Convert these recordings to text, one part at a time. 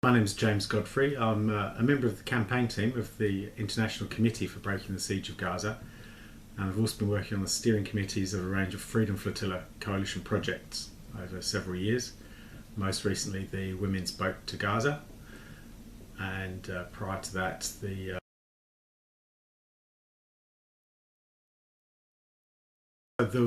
My name is James Godfrey. I'm a member of the campaign team of the International Committee for Breaking the Siege of Gaza, and I've also been working on the steering committees of a range of Freedom Flotilla coalition projects over several years, most recently the Women's Boat to Gaza, and prior to that the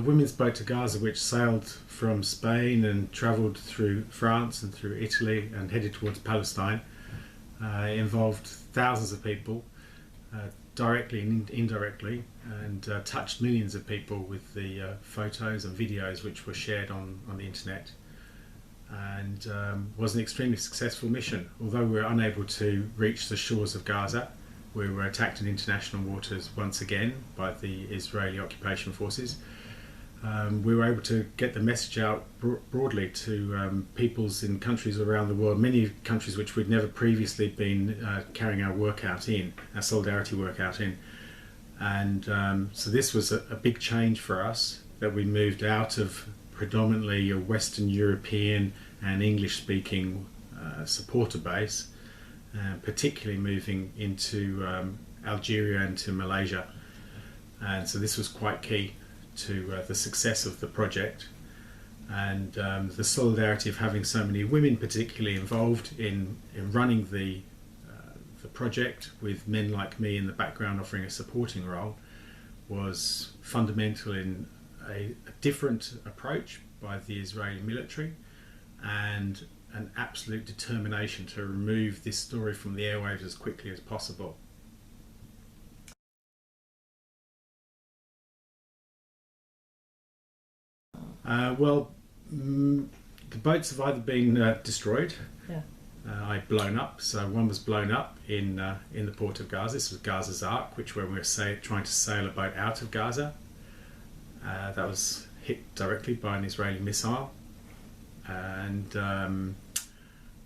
Women's Boat to Gaza, which sailed from Spain and travelled through France and through Italy and headed towards Palestine, involved thousands of people, directly and indirectly, and touched millions of people with the photos and videos which were shared on the internet, and was an extremely successful mission. Although we were unable to reach the shores of Gaza, we were attacked in international waters once again by the Israeli occupation forces. We were able to get the message out broadly to peoples in countries around the world, many countries which we'd never previously been carrying our work out in, our solidarity work out in. And so this was a big change for us, that we moved out of predominantly a Western European and English-speaking supporter base, particularly moving into Algeria and to Malaysia. And so this was quite key to the success of the project, and the solidarity of having so many women particularly involved in running the project, with men like me in the background offering a supporting role, was fundamental in a different approach by the Israeli military, and an absolute determination to remove this story from the airwaves as quickly as possible. The boats have either been destroyed, blown up. So one was blown up in the port of Gaza. This was Gaza's Ark, which when we were trying to sail a boat out of Gaza, that was hit directly by an Israeli missile. And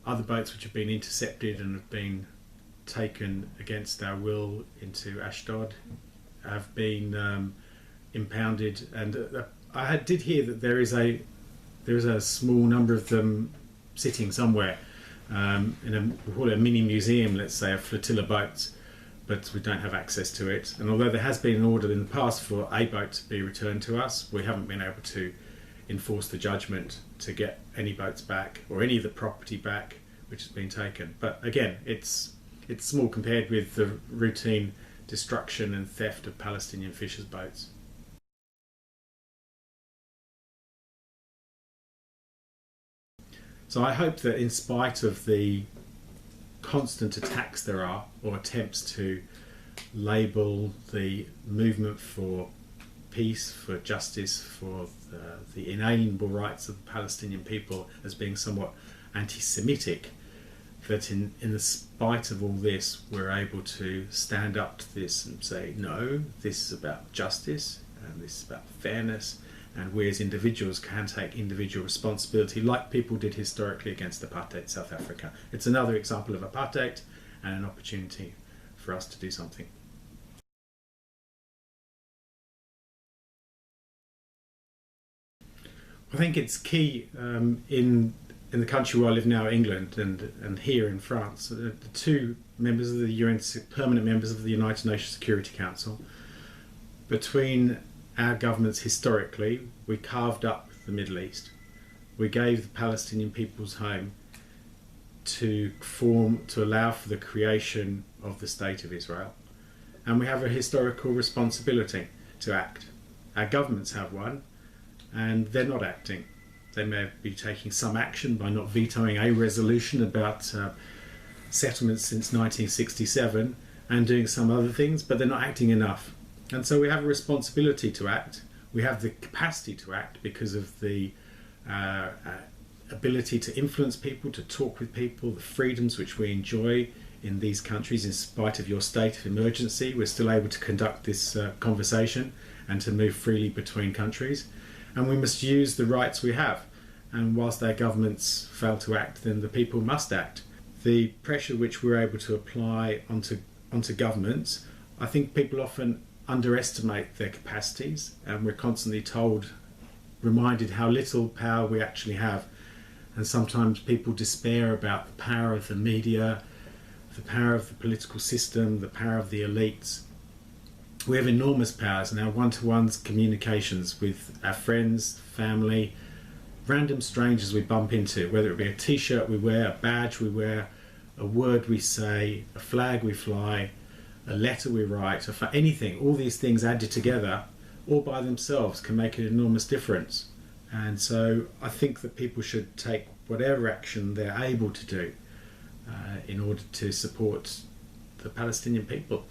other boats which have been intercepted and have been taken against our will into Ashdod have been impounded, and I did hear that there is a small number of them sitting somewhere in we call it a mini museum, let's say, of flotilla boats, but we don't have access to it. And although there has been an order in the past for a boat to be returned to us, we haven't been able to enforce the judgment to get any boats back or any of the property back which has been taken. But again, it's small compared with the routine destruction and theft of Palestinian fishers' boats. So I hope that in spite of the constant attacks there are, or attempts to label the movement for peace, for justice, for the inalienable rights of the Palestinian people as being somewhat anti-Semitic, that in the spite of all this, we're able to stand up to this and say, no, this is about justice, and this is about fairness, and we as individuals can take individual responsibility like people did historically against apartheid South Africa. It's another example of apartheid and an opportunity for us to do something. I think it's key in the country where I live now, England, and here in France. The two members of the UN, permanent members of the United Nations Security Council, between our governments historically, we carved up the Middle East. We gave the Palestinian people's home to allow for the creation of the State of Israel. And we have a historical responsibility to act. Our governments have one, and they're not acting. They may be taking some action by not vetoing a resolution about settlements since 1967 and doing some other things, but they're not acting enough. And so we have a responsibility to act. We have the capacity to act because of the ability to influence people, to talk with people, the freedoms which we enjoy in these countries. In spite of your state of emergency, we're still able to conduct this conversation and to move freely between countries. And we must use the rights we have. And whilst our governments fail to act, then the people must act. The pressure which we're able to apply onto governments, I think people often underestimate their capacities, and we're constantly reminded how little power we actually have. And sometimes people despair about the power of the media, the power of the political system, the power of the elites. We have enormous powers in our one-to-one communications with our friends, family, random strangers we bump into, whether it be a t-shirt we wear, a badge we wear, a word we say, a flag we fly, a letter we write, anything. All these things added together, all by themselves, can make an enormous difference. And so I think that people should take whatever action they're able to do in order to support the Palestinian people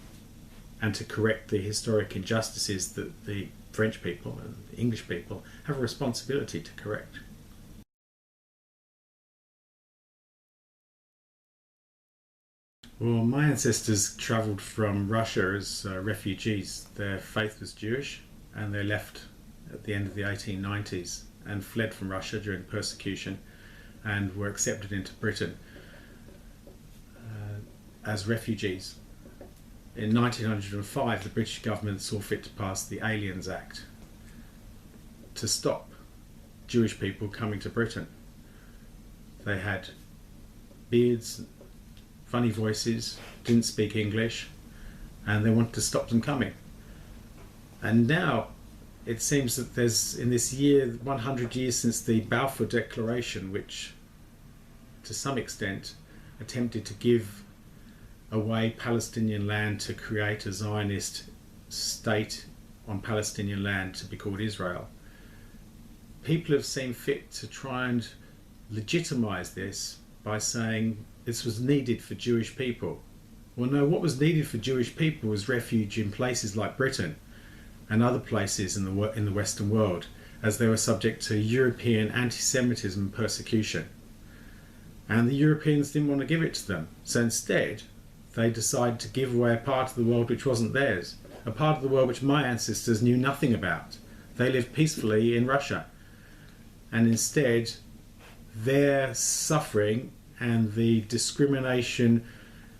and to correct the historic injustices that the French people and the English people have a responsibility to correct. Well, my ancestors travelled from Russia as refugees. Their faith was Jewish, and they left at the end of the 1890s and fled from Russia during persecution and were accepted into Britain as refugees. In 1905, the British government saw fit to pass the Aliens Act to stop Jewish people coming to Britain. They had beards, funny voices, didn't speak English, and they wanted to stop them coming. And now it seems that there's, in this year, 100 years since the Balfour Declaration, which to some extent attempted to give away Palestinian land to create a Zionist state on Palestinian land to be called Israel. People have seen fit to try and legitimize this by saying this was needed for Jewish people. Well, no, what was needed for Jewish people was refuge in places like Britain and other places in the Western world, as they were subject to European anti-Semitism and persecution. And the Europeans didn't want to give it to them. So instead, they decided to give away a part of the world which wasn't theirs, a part of the world which my ancestors knew nothing about. They lived peacefully in Russia. And instead, their suffering and the discrimination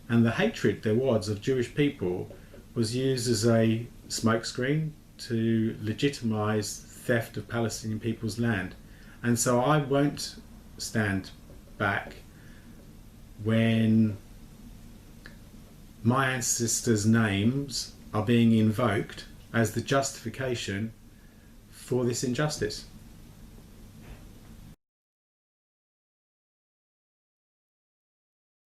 and the hatred there was of Jewish people was used as a smokescreen to legitimize theft of Palestinian people's land. And so I won't stand back when my ancestors' names are being invoked as the justification for this injustice.